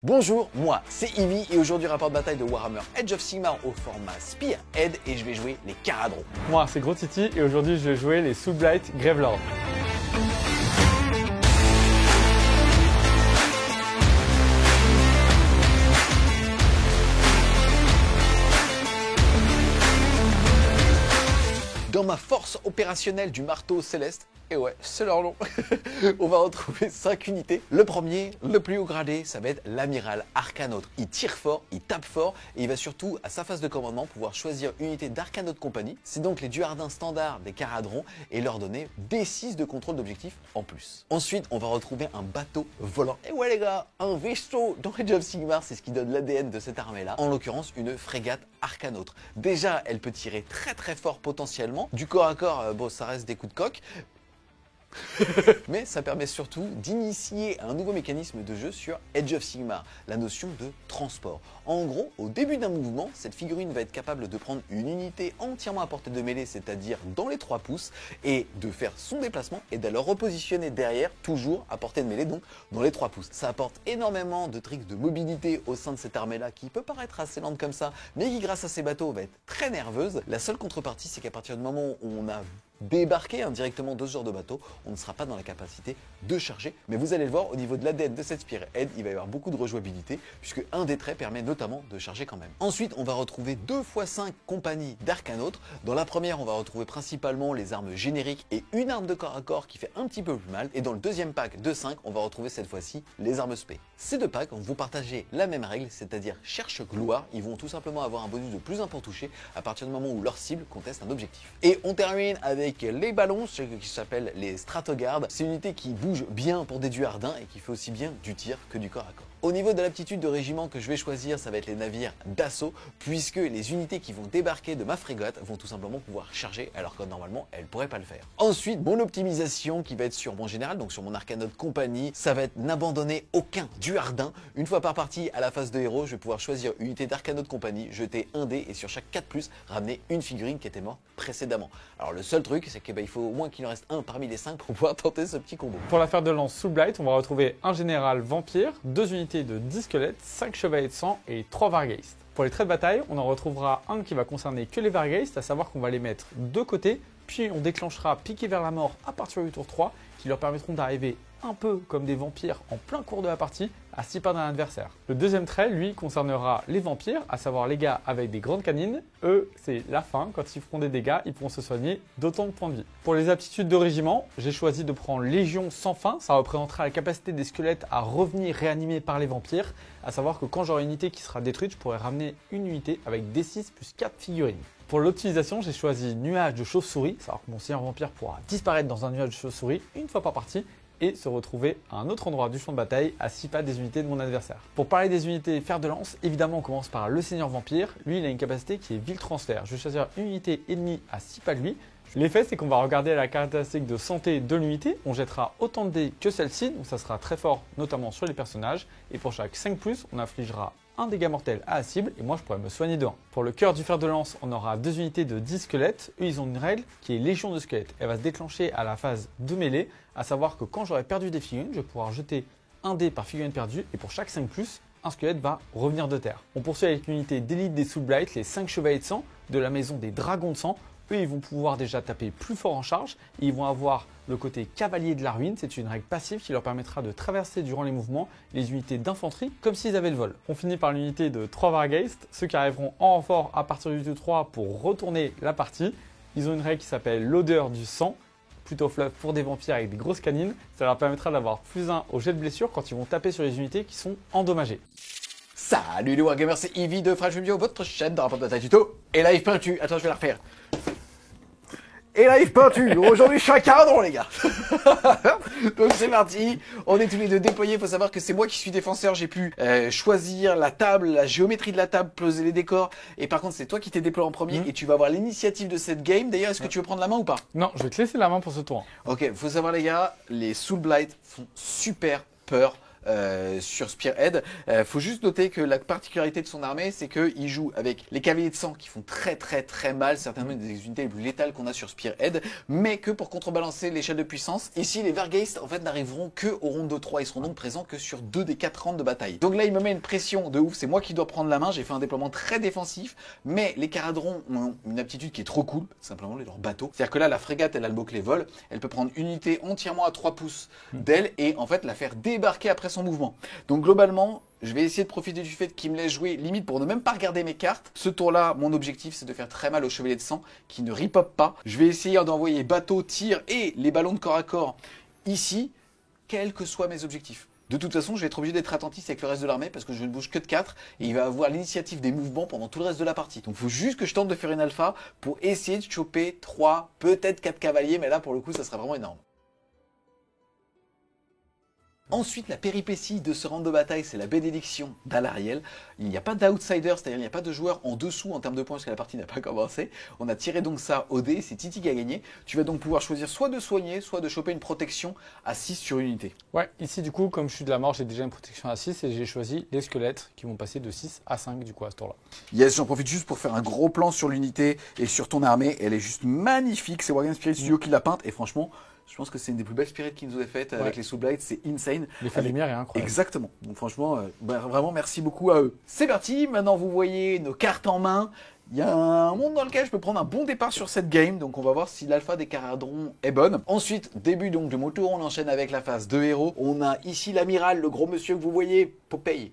Bonjour, moi c'est Ivy et aujourd'hui rapport de bataille de Warhammer Age of Sigmar au format Spearhead et je vais jouer les Caradrons. Moi c'est Gros Titi et aujourd'hui je vais jouer les Soulblight Gravelord. Dans ma force opérationnelle du marteau céleste, et ouais, c'est leur nom, on va retrouver 5 unités. Le premier, le plus haut gradé, ça va être l'amiral Arcanotre. Il tire fort, il tape fort et il va surtout, à sa phase de commandement, pouvoir choisir une unité d'Arcanotre compagnie. C'est donc les duardins standards des Caradrons et leur donner D6 de contrôle d'objectif en plus. Ensuite, on va retrouver un bateau volant. Et ouais les gars, un vaisseau dans Age of Sigmar, c'est ce qui donne l'ADN de cette armée-là. En l'occurrence, une frégate Arcanotre. Déjà, elle peut tirer très fort potentiellement. Du corps à corps, bon, ça reste des coups de coque. Mais ça permet surtout d'initier un nouveau mécanisme de jeu sur Age of Sigmar, la notion de transport. En gros, au début d'un mouvement, cette figurine va être capable de prendre une unité entièrement à portée de mêlée, c'est-à-dire dans les 3 pouces, et de faire son déplacement et de le repositionner derrière, toujours à portée de mêlée, donc dans les 3 pouces. Ça apporte énormément de tricks de mobilité au sein de cette armée-là, qui peut paraître assez lente comme ça, mais qui grâce à ses bateaux va être très nerveuse. La seule contrepartie, c'est qu'à partir du moment où on a débarquer indirectement de ce genre de bateau, on ne sera pas dans la capacité de charger. Mais vous allez le voir, au niveau de l'ADN de cette Spearhead, il va y avoir beaucoup de rejouabilité, puisque un des traits permet notamment de charger quand même. Ensuite, on va retrouver 2 x 5 compagnies d'Arcanotres. Dans la première, on va retrouver principalement les armes génériques et une arme de corps à corps qui fait un petit peu plus mal. Et dans le deuxième pack de 5, on va retrouver cette fois-ci les armes spé. Ces deux packs vont partager la même règle, c'est-à-dire cherche gloire. Ils vont tout simplement avoir un bonus de plus 1 pour toucher à partir du moment où leur cible conteste un objectif. Et on termine avec les ballons, ce qui s'appelle les Stratogardes. C'est une unité qui bouge bien pour des duardins et qui fait aussi bien du tir que du corps à corps. Au niveau de l'aptitude de régiment que je vais choisir, ça va être les navires d'assaut, puisque les unités qui vont débarquer de ma frégate vont tout simplement pouvoir charger, alors que normalement, elles ne pourraient pas le faire. Ensuite, mon optimisation qui va être sur mon général, donc sur mon Arcanote compagnie, ça va être n'abandonner aucun duardin. Une fois par partie, à la phase de héros, je vais pouvoir choisir une unité d'Arcanote compagnie, jeter un dé et sur chaque 4+, ramener une figurine qui était morte précédemment. Alors le seul truc, c'est qu'il faut au moins qu'il en reste un parmi les 5 pour pouvoir tenter ce petit combo. Pour la fer de lance Soulblight, on va retrouver un général vampire, 2 unités de 10 squelettes, 5 chevaliers de sang et 3 Vargheist. Pour les traits de bataille, on en retrouvera un qui va concerner que les Vargheist, à savoir qu'on va les mettre de côté, puis on déclenchera Piquer vers la mort à partir du tour 3, qui leur permettront d'arriver un peu comme des vampires en plein cours de la partie, à 6 pas d'un adversaire. Le deuxième trait, lui, concernera les vampires, à savoir les gars avec des grandes canines. Eux, c'est la fin, quand ils feront des dégâts, ils pourront se soigner d'autant de points de vie. Pour les aptitudes de régiment, j'ai choisi de prendre Légion sans fin, ça représentera la capacité des squelettes à revenir réanimés par les vampires, à savoir que quand j'aurai une unité qui sera détruite, je pourrai ramener une unité avec D6 plus 4 figurines. Pour l'optimisation, j'ai choisi nuage de chauve-souris, à savoir que mon seigneur vampire pourra disparaître dans un nuage de chauve-souris une fois par partie, et se retrouver à un autre endroit du champ de bataille à 6 pas des unités de mon adversaire. Pour parler des unités fer de lance, évidemment on commence par le seigneur vampire. Lui il a une capacité qui est ville transfert. Je vais choisir une unité ennemie à 6 pas de lui. L'effet c'est qu'on va regarder la caractéristique de santé de l'unité, on jettera autant de dés que celle-ci, donc ça sera très fort notamment sur les personnages, et pour chaque 5+, on infligera un dégât mortel à la cible et moi je pourrais me soigner de 1. Pour le cœur du fer de lance, on aura 2 unités de 10 squelettes. Eux, ils ont une règle qui est légion de squelettes. Elle va se déclencher à la phase de mêlée, à savoir que quand j'aurai perdu des figurines, je vais pouvoir jeter un dé par figurine perdue et pour chaque 5+, un squelette va revenir de terre. On poursuit avec l'unité d'élite des Soulblight, les 5 chevaliers de sang de la maison des dragons de sang. Eux, ils vont pouvoir déjà taper plus fort en charge et ils vont avoir le côté cavalier de la ruine. C'est une règle passive qui leur permettra de traverser durant les mouvements les unités d'infanterie comme s'ils avaient le vol. On finit par l'unité de 3 Vargheist, ceux qui arriveront en renfort à partir du tour 3 pour retourner la partie. Ils ont une règle qui s'appelle l'odeur du sang, plutôt fluff pour des vampires avec des grosses canines. Ça leur permettra d'avoir +1 au jet de blessure quand ils vont taper sur les unités qui sont endommagées. Salut les Wargamers, c'est Ivy de Flash Video, votre chaîne de rapport de bataille tuto et live peinture. Attends, je vais la refaire. Et live peinture. Aujourd'hui, je suis un caradron, les gars. Donc c'est parti. On est tous les deux déployés. Il faut savoir que c'est moi qui suis défenseur. J'ai pu choisir la table, la géométrie de la table, poser les décors. Et par contre, c'est toi qui t'es déployé en premier et tu vas avoir l'initiative de cette game. D'ailleurs, est-ce que tu veux prendre la main ou pas? Non, je vais te laisser la main pour ce tour. Ok, faut savoir les gars, les Soulblight font super peur. sur Spearhead. Faut juste noter que la particularité de son armée, c'est qu'il joue avec les cavaliers de sang qui font très très très mal, certainement des unités les plus létales qu'on a sur Spearhead, mais que pour contrebalancer l'échelle de puissance, ici les Vargheist en fait n'arriveront que au round de 3, ils seront donc présents que sur 2 des 4 rounds de bataille. Donc là il me met une pression de ouf, c'est moi qui dois prendre la main, j'ai fait un déploiement très défensif, mais les Caradrons ont une aptitude qui est trop cool, simplement leur bateau. C'est-à-dire que là la frégate elle a le bouclier vol, elle peut prendre une unité entièrement à 3 pouces d'elle et en fait la faire débarquer après son mouvement. Donc globalement, je vais essayer de profiter du fait qu'il me laisse jouer limite pour ne même pas regarder mes cartes. Ce tour-là, mon objectif, c'est de faire très mal aux chevaliers de sang qui ne ripopent pas. Je vais essayer d'envoyer bateau, tir et les ballons de corps à corps ici, quels que soient mes objectifs. De toute façon, je vais être obligé d'être attentif avec le reste de l'armée parce que je ne bouge que de 4 et il va avoir l'initiative des mouvements pendant tout le reste de la partie. Donc il faut juste que je tente de faire une alpha pour essayer de choper 3, peut-être 4 cavaliers, mais là pour le coup, ça serait vraiment énorme. Ensuite, la péripétie de ce round de bataille, c'est la bénédiction d'Alariel. Il n'y a pas d'outsider, c'est-à-dire il n'y a pas de joueur en dessous en termes de points parce que la partie n'a pas commencé. On a tiré donc ça au dé, c'est Titi qui a gagné. Tu vas donc pouvoir choisir soit de soigner, soit de choper une protection à 6 sur une unité. Ouais, ici du coup, comme je suis de la mort, j'ai déjà une protection à 6 et j'ai choisi les squelettes qui vont passer de 6 à 5 du coup à ce tour-là. Yes, j'en profite juste pour faire un gros plan sur l'unité et sur ton armée. Elle est juste magnifique, c'est Wargame Spirit Studio qui l'a peinte et franchement, je pense que c'est une des plus belles spirits qu'ils nous aient faites avec les Soulblights, c'est insane. L'effet de lumière est incroyable. Exactement. Donc franchement, vraiment merci beaucoup à eux. C'est parti, maintenant vous voyez nos cartes en main. Il y a un monde dans lequel je peux prendre un bon départ sur cette game, donc on va voir si l'alpha des Caradrons est bonne. Ensuite, début donc de mon tour, on enchaîne avec la phase de héros. On a ici l'amiral, le gros monsieur que vous voyez, Popeye.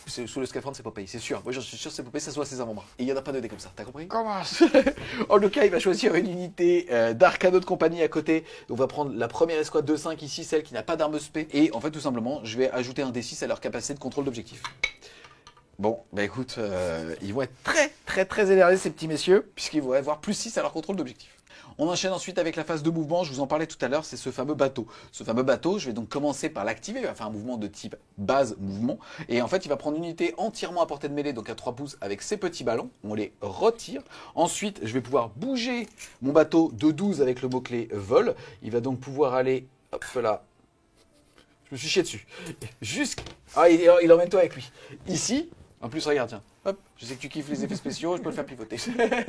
Sous le scaphandre, c'est Popeye, c'est sûr. Moi, je suis sûr que c'est Popeye, ça se voit à ses avant-bras. Et il n'y en a pas de dés comme ça, t'as compris? Comment? En tout cas, il va choisir une unité d'Arcano de compagnie à côté. On va prendre la première escouade de 5 ici, celle qui n'a pas d'arme spé. Et en fait, tout simplement, je vais ajouter un D6 à leur capacité de contrôle d'objectif. Bon, bah écoute, ils vont être très énervés ces petits messieurs, puisqu'ils vont avoir plus 6 à leur contrôle d'objectif. On enchaîne ensuite avec la phase de mouvement, je vous en parlais tout à l'heure, c'est ce fameux bateau. Ce fameux bateau, je vais donc commencer par l'activer, il va faire un mouvement de type base mouvement, et en fait il va prendre une unité entièrement à portée de mêlée, donc à 3 pouces avec ses petits ballons, on les retire. Ensuite, je vais pouvoir bouger mon bateau de 12 avec le mot-clé vol, il va donc pouvoir aller, hop là, je me suis chié dessus, ah il emmène toi avec lui, ici. En plus, regarde, tiens, hop, je sais que tu kiffes les effets spéciaux, je peux le faire pivoter.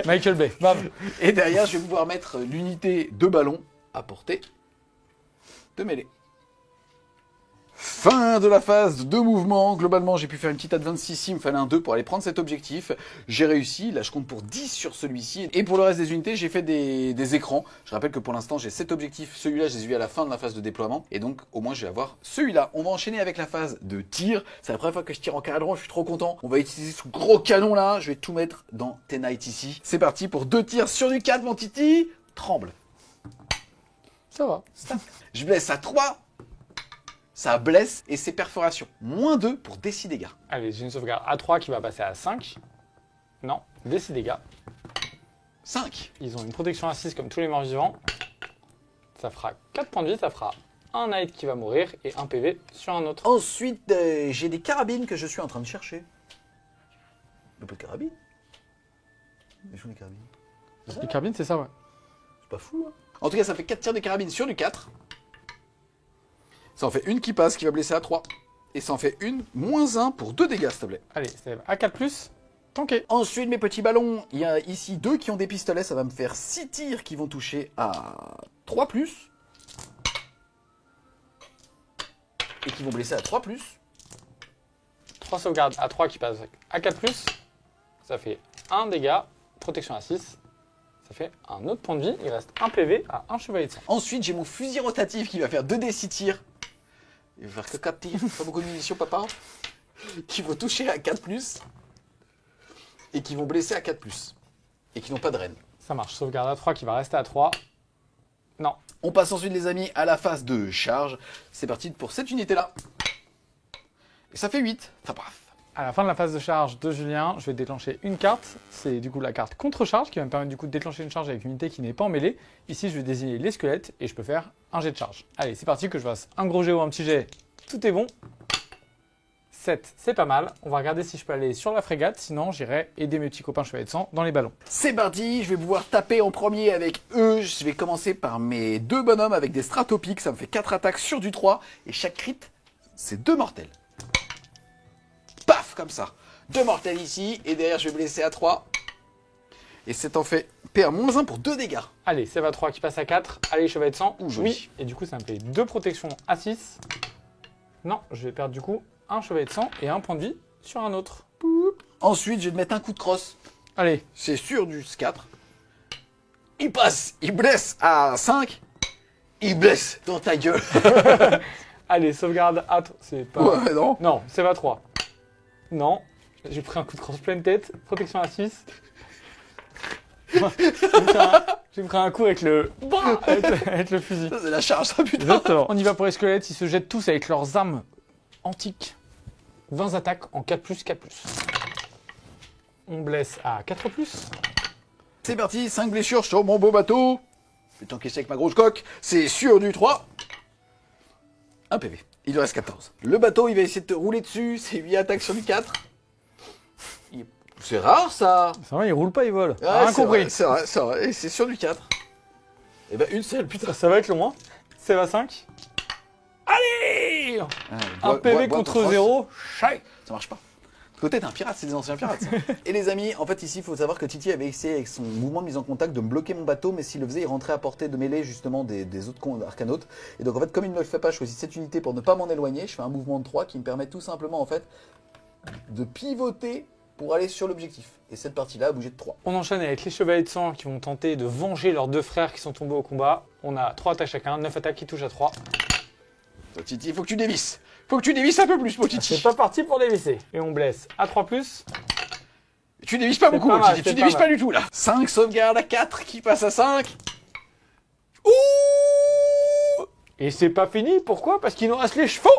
Michael Bay, bam. Et derrière, je vais pouvoir mettre l'unité de ballon à portée de mêlée. Fin de la phase de mouvement. Globalement, j'ai pu faire une petite advance ici. Il me fallait un 2 pour aller prendre cet objectif. J'ai réussi. Là, je compte pour 10 sur celui-ci. Et pour le reste des unités, j'ai fait des écrans. Je rappelle que pour l'instant, j'ai 7 objectifs. Celui-là, je les ai vus à la fin de la phase de déploiement. Et donc, au moins, je vais avoir celui-là. On va enchaîner avec la phase de tir. C'est la première fois que je tire en cadran. Je suis trop content. On va utiliser ce gros canon-là. Je vais tout mettre dans T-Night ici. C'est parti pour 2 tirs sur du 4, mon Titi. Tremble. Ça va. Je blesse à 3. Ça blesse et c'est perforation. Moins 2 pour D6 dégâts. Allez, j'ai une sauvegarde A3 qui va passer à 5. Non, D6 dégâts. 5. Ils ont une protection à 6 comme tous les morts vivants. Ça fera 4 points de vie, ça fera un knight qui va mourir et un PV sur un autre. Ensuite, j'ai des carabines que je suis en train de chercher. Il n'y a pas de carabines. Ils sont les carabines. Les carabines, c'est ça, ouais. C'est pas fou, hein. En tout cas, ça fait 4 tirs de carabine sur du 4. Ça en fait une qui passe, qui va blesser à 3. Et ça en fait une, moins 1 pour 2 dégâts, s'il te plaît. Allez, c'est A4+, tanké. Ensuite, mes petits ballons, il y a ici 2 qui ont des pistolets. Ça va me faire 6 tirs qui vont toucher à 3+. Et qui vont blesser à 3+. 3 sauvegardes A3 qui passent avec A4+. Ça fait 1 dégât, protection à 6. Ça fait un autre point de vie. Il reste un PV à un chevalier de sang. Ensuite, j'ai mon fusil rotatif qui va faire 2d6 tirs. Il va faire que 4 tirs. Pas beaucoup de munitions, papa. Qui vont toucher à 4+. Et qui vont blesser à 4+. Et qui n'ont pas de reine. Ça marche. Sauvegarde A3 qui va rester à 3. Non. On passe ensuite, les amis, à la phase de charge. C'est parti pour cette unité-là. Et ça fait 8. Ça paf. À la fin de la phase de charge de Julien, je vais déclencher une carte. C'est du coup la carte contre-charge qui va me permettre du coup de déclencher une charge avec une unité qui n'est pas en mêlée. Ici, je vais désigner les squelettes et je peux faire un jet de charge. Allez, c'est parti, que je fasse un gros jet ou un petit jet. Tout est bon. 7, c'est pas mal. On va regarder si je peux aller sur la frégate. Sinon, j'irai aider mes petits copains chevaliers de sang dans les ballons. C'est parti, je vais pouvoir taper en premier avec eux. Je vais commencer par mes 2 bonhommes avec des stratopiques. Ça me fait 4 attaques sur du 3. Et chaque crit c'est 2 mortels. Paf, comme ça. 2 mortels ici, et derrière je vais blesser à 3. Et c'est en fait PA-1 pour 2 dégâts. Allez, Sève à 3 qui passe à 4. Allez, chevet de sang. Ouh, joli. Oui. Et du coup, ça me fait 2 protections à 6. Non, je vais perdre du coup un chevet de sang et un point de vie sur un autre. Ensuite, je vais te mettre un coup de crosse. Allez. C'est sûr du 4. Il passe, il blesse à 5. Il blesse dans ta gueule. Allez, sauvegarde à... C'est pas... Ouais, non. Non, Sève à 3. Non. J'ai pris un coup de crosse pleine tête. Protection à 6. J'ai pris un coup avec le... avec le fusil. Ça, c'est la charge, ça, putain. Exactement. On y va pour les squelettes. Ils se jettent tous avec leurs armes antiques. 20 attaques en 4+, 4+. On blesse à 4+. C'est parti, 5 blessures sur mon beau bateau. Je vais t'encaisser avec ma grosse coque. C'est sûr du 3. 1 PV. Il lui reste 14. Le bateau, il va essayer de te rouler dessus. C'est 8 attaques sur du 4. C'est rare, ça. C'est vrai, il roule pas, il vole. Ouais, Rien c'est compris. vrai, c'est vrai, c'est vrai. Et c'est sur du 4. Et ben, une seule, putain. Ça va être le moins. Sève à 5. Allez, un PV contre 0. Chai. Ça marche pas. De côté, t'es un pirate, c'est des anciens pirates. Ça. Et les amis, en fait, ici, il faut savoir que Titi avait essayé avec son mouvement de mise en contact de me bloquer mon bateau, mais s'il le faisait, il rentrait à portée de mêlée justement des autres arcanautes. Et donc, en fait, comme il ne le fait pas, je choisis cette unité pour ne pas m'en éloigner. Je fais un mouvement de 3 qui me permet tout simplement, en fait, de pivoter pour aller sur l'objectif. Et cette partie-là a bougé de 3. On enchaîne avec les chevaliers de sang qui vont tenter de venger leurs 2 frères qui sont tombés au combat. On a 3 attaques chacun, 9 attaques qui touchent à 3. Titi, il faut que tu dévisses. Faut que tu dévisses un peu plus, mon Titi. C'est pas parti pour dévisser. Et on blesse à 3+. Tu dévisses pas beaucoup, pas mon mal, Titi. c'est Tu pas dévisses mal. pas du tout, là. 5 sauvegardes à 4 qui passe à 5. Ouh! Et c'est pas fini, pourquoi? Parce qu'il nous reste les chevaux.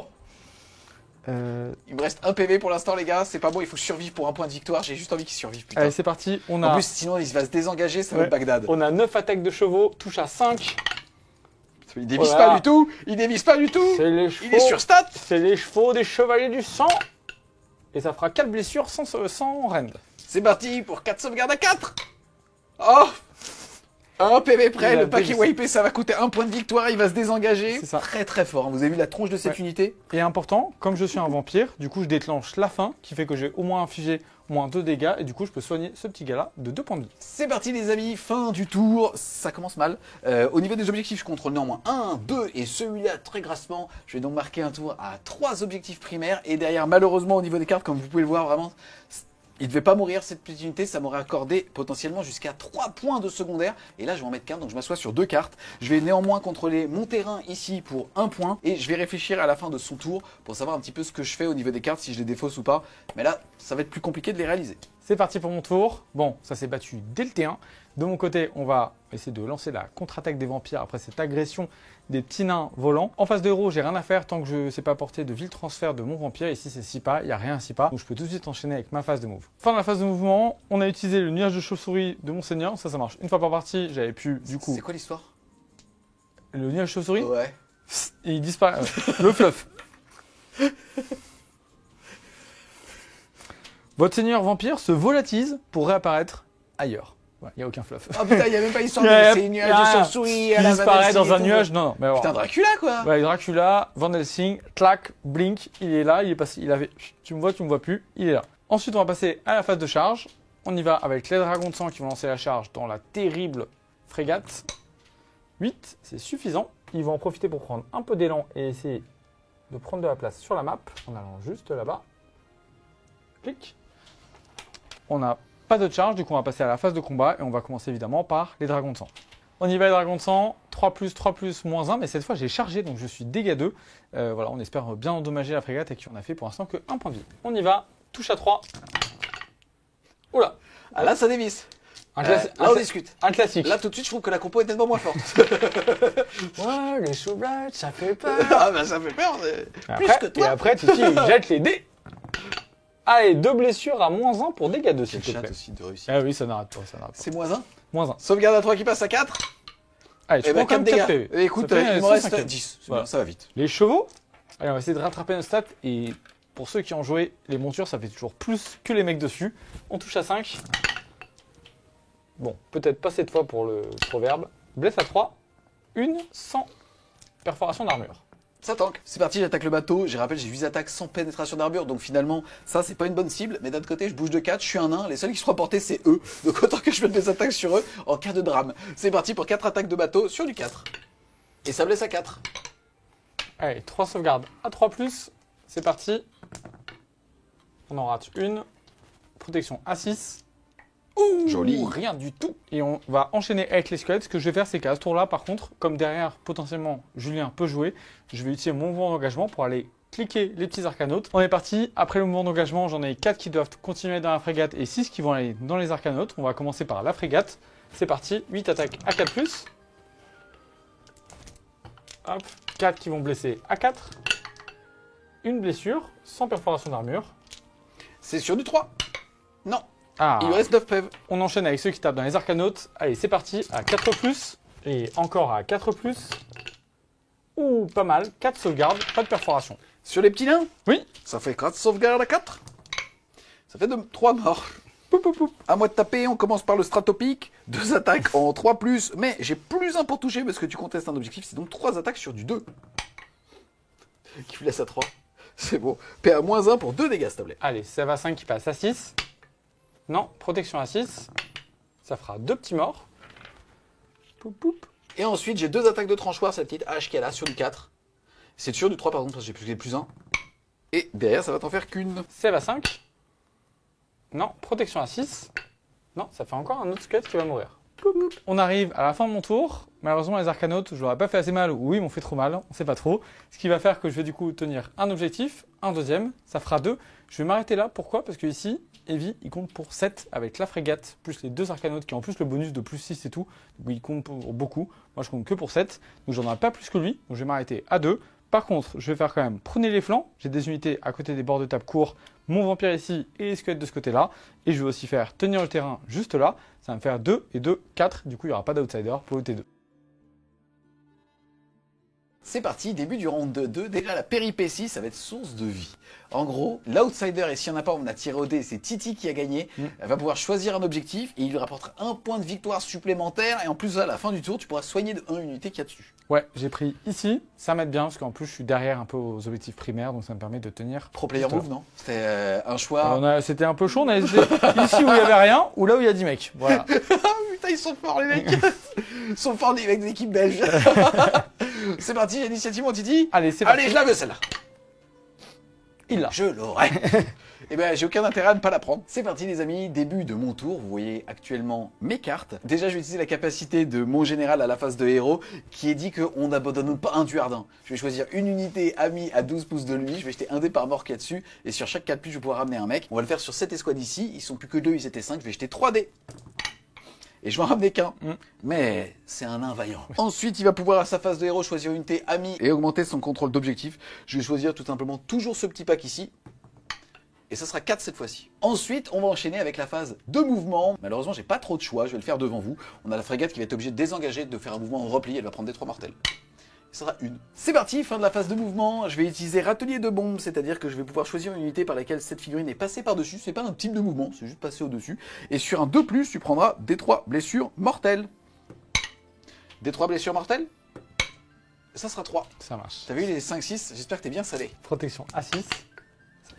Il me reste 1 PV pour l'instant, les gars. C'est pas bon, il faut que je survive pour un point de victoire. J'ai juste envie qu'il survive, putain. Allez, c'est parti. On En a, plus, sinon, il va se désengager, ça va Ouais. être Bagdad. on a 9 attaques de chevaux, touche à 5. Il dévisse Voilà. pas du tout. Il dévisse pas du tout. C'est les Il chevaux. est sur stat. C'est les chevaux des chevaliers du sang. Et ça fera 4 blessures sans rend. C'est parti pour 4 sauvegardes à 4. Oh, 1 PV près, Il a le paquet dévissé. wipé, ça va coûter 1 point de victoire, il va se désengager. C'est ça. Très très fort, hein. Vous avez vu la tronche de cette Ouais. unité? Et important, comme je suis un vampire, du coup je déclenche la faim, qui fait que j'ai au moins infligé au moins 2 dégâts, et du coup je peux soigner ce petit gars-là de 2 points de vie. C'est parti les amis, fin du tour, ça commence mal. Au niveau des objectifs, je contrôle néanmoins 1, 2 et celui-là très grassement. Je vais donc marquer un tour à 3 objectifs primaires. Et derrière, malheureusement au niveau des cartes, comme vous pouvez le voir vraiment, il ne devait pas mourir cette petite unité, ça m'aurait accordé potentiellement jusqu'à 3 points de secondaire. Et là je vais en mettre qu'un, donc je m'assois sur 2 cartes. Je vais néanmoins contrôler mon terrain ici pour 1 point. Et je vais réfléchir à la fin de son tour pour savoir un petit peu ce que je fais au niveau des cartes, si je les défausse ou pas. Mais là, ça va être plus compliqué de les réaliser. C'est parti pour mon tour. Bon, ça s'est battu dès le T1. De mon côté, on va essayer de lancer la contre-attaque des vampires après cette agression des petits nains volants. En face de héros, j'ai rien à faire tant que je ne sais pas apporter de ville transfert de mon vampire. Ici, c'est 6 pas, il n'y a rien à 6 pas. Donc je peux tout de suite enchaîner avec ma phase de move. Fin de la phase de mouvement, on a utilisé le nuage de chauve-souris de mon seigneur. Ça marche une fois par partie. J'avais pu, du coup, C'est quoi l'histoire? le nuage de chauve-souris, Ouais. et il disparaît. Le fluff. Votre seigneur vampire se volatise pour réapparaître ailleurs. Il n'y a aucun fluff. Oh putain, il n'y a même pas histoire Yep, c'est une nuage yep. de chauve-souris à Il la disparaît Van dans Helsing un et tout. nuage. Non, non, mais alors, Putain, Dracula quoi. ouais, Dracula, Van Helsing, clac, blink, il est là, il est passé, il avait, tu me vois plus, il est là. Ensuite, on va passer à la phase de charge. On y va avec les dragons de sang qui vont lancer la charge dans la terrible frégate. 8, c'est suffisant. Ils vont en profiter pour prendre un peu d'élan et essayer de prendre de la place sur la map en allant juste là-bas. Clic. On n'a pas de charge, du coup on va passer à la phase de combat et on va commencer évidemment par les dragons de sang. On y va les dragons de sang, 3+, 3+, -1, mais cette fois j'ai chargé donc je suis dégâts 2. Voilà, on espère bien endommager la frégate et qui on a fait pour l'instant que 1 point de vie. On y va, touche à 3. Oula, Ah là, ça dévisse. un, Là, on discute. un classique. Là, tout de suite, je trouve que la compo est tellement moins forte. Ouais, les chauves-blattes, ça fait peur. Ah bah ça fait peur. Plus Après, que toi. Et après, Titi, il jette les dés. Allez, 2 blessures à -1 pour dégâts 2, s'il Quel te chat plaît. aussi de réussite. Ah oui, ça n'arrête pas, ça n'arrête pas. C'est -1. -1. Sauvegarde à 3 qui passe à 4. Allez, tu Et prends bah quand 4 même 4 dégâts. PV. Écoute, Ça fait il me reste 150. 10. C'est Voilà. bien, ça va vite. Les chevaux, allez, on va essayer de rattraper nos stats. Et pour ceux qui ont joué les montures, ça fait toujours plus que les mecs dessus. On touche à 5. Bon, peut-être pas cette fois pour le proverbe. Blesse à 3. Une sans perforation d'armure. Ça tank. C'est parti, j'attaque le bateau. Je rappelle, j'ai 8 attaques sans pénétration d'armure. Donc finalement, ça, c'est pas une bonne cible. Mais d'un autre côté, je bouge de 4, je suis un nain. Les seuls qui seront portés, c'est eux. Donc autant que je mette mes attaques sur eux en cas de drame. C'est parti pour 4 attaques de bateau sur du 4. Et ça blesse à 4. Allez, 3 sauvegardes à 3+. C'est parti. On en rate une. Protection à 6. Ouh, joli. Rien du tout. Et on va enchaîner avec les squelettes. Ce que je vais faire, c'est qu'à ce tour-là, par contre, comme derrière, potentiellement, Julien peut jouer, je vais utiliser mon mouvement d'engagement pour aller cliquer les petits arcanautes. On est parti. Après le mouvement d'engagement, j'en ai 4 qui doivent continuer dans la frégate et 6 qui vont aller dans les arcanautes. On va commencer par la frégate. C'est parti. 8 attaques à 4+. Hop. 4 qui vont blesser à 4. Une blessure, sans perforation d'armure. C'est sur du 3. Non. Ah. Il lui reste 9 PV. On enchaîne avec ceux qui tapent dans les arcanautes. Allez, c'est parti, à 4+. Et encore à 4+. Ouh, pas mal. 4 sauvegardes, pas de perforation. Sur les petits nains. Oui. Ça fait 4 sauvegardes à 4. Ça fait 3 morts. Poup, poup, poup. À moi de taper, on commence par le stratopique. 2 attaques en 3+. Mais j'ai plus 1 pour toucher parce que tu contestes un objectif. C'est donc 3 attaques sur du 2. Qui vous laisse à 3. C'est bon. PA-1 pour 2 dégâts, s'il te plaît. Allez, ça va 5 qui passe à 6. Non, protection à 6. Ça fera 2 petits morts. Poup, poup. Et ensuite, j'ai 2 attaques de tranchoir, cette petite hache qu'elle a sur du 4. C'est sur du 3, pardon, parce que j'ai plus 1. Et derrière, ça va t'en faire qu'une. Save à 5. Non, protection à 6. Non, ça fait encore un autre squelette qui va mourir. On arrive à la fin de mon tour. Malheureusement, les arcanautes, je leur ai pas fait assez mal ou ils m'ont fait trop mal. On sait pas trop. Ce qui va faire que je vais du coup tenir un objectif, un deuxième. Ça fera 2. Je vais m'arrêter là. Pourquoi? Parce que ici, Evie, il compte pour 7 avec la frégate, plus les 2 arcanautes qui ont en plus le bonus de plus 6 et tout. Donc il compte pour beaucoup. Moi, je compte que pour 7. Donc j'en ai pas plus que lui. Donc je vais m'arrêter à 2. Par contre, je vais faire quand même prenez les flancs. J'ai des unités à côté des bords de table courts, mon vampire ici et les squelettes de ce côté-là. Et je vais aussi faire tenir le terrain juste là. Ça va me faire 2 et 2, 4. Du coup, il n'y aura pas d'outsider pour le T2. C'est parti, début du round 2. Déjà, la péripétie, ça va être source de vie. En gros, l'outsider, et s'il n'y en a pas, on a tiré au dé, c'est Titi qui a gagné. Elle va pouvoir choisir un objectif et il lui rapportera 1 point de victoire supplémentaire. Et en plus, à la fin du tour, tu pourras soigner de 1 unité qu'il y a dessus. Ouais, j'ai pris ici. Ça m'aide bien parce qu'en plus, je suis derrière un peu aux objectifs primaires. Donc ça me permet de tenir. Pro player move, non? C'était un choix. C'était un peu chaud. On a hésité ici où il n'y avait rien ou là où il y a 10 mecs. Voilà. Putain, ils sont forts, les mecs. Ils sont forts, les mecs de l'équipe belge. C'est parti, l'initiative, mon Titi. Allez, c'est parti. Allez, je la veux, celle-là. Il l'a. Je l'aurai. Eh ben, j'ai aucun intérêt à ne pas la prendre. C'est parti, les amis. Début de mon tour. Vous voyez actuellement mes cartes. Déjà, je vais utiliser la capacité de mon général à la phase de héros qui est dit qu'on n'abandonne pas un duardin. Je vais choisir une unité amie à 12 pouces de lui. Je vais jeter un dé par mort qu'il y a dessus. Et sur chaque 4 plus, je vais pouvoir ramener un mec. On va le faire sur cette escouade ici. Ils sont plus que 2, ils étaient 5. Je vais jeter 3 dés. Et je vais en ramener qu'un. Mais c'est un nain vaillant. Ensuite, il va pouvoir à sa phase de héros choisir une unité amie et augmenter son contrôle d'objectif. Je vais choisir tout simplement toujours ce petit pack ici. Et ça sera 4 cette fois-ci. Ensuite, on va enchaîner avec la phase de mouvement. Malheureusement, j'ai pas trop de choix, je vais le faire devant vous. On a la frégate qui va être obligée de désengager, de faire un mouvement en repli, elle va prendre des 3 mortels. Ça sera une. C'est parti, fin de la phase de mouvement. Je vais utiliser râtelier de bombe, c'est-à-dire que je vais pouvoir choisir une unité par laquelle cette figurine est passée par-dessus. C'est pas un type de mouvement, c'est juste passer au-dessus. Et sur un 2+, tu prendras des 3 blessures mortelles. Des 3 blessures mortelles. Ça sera 3. Ça marche. T'as vu les 5-6? J'espère que t'es bien salé. Protection à 6.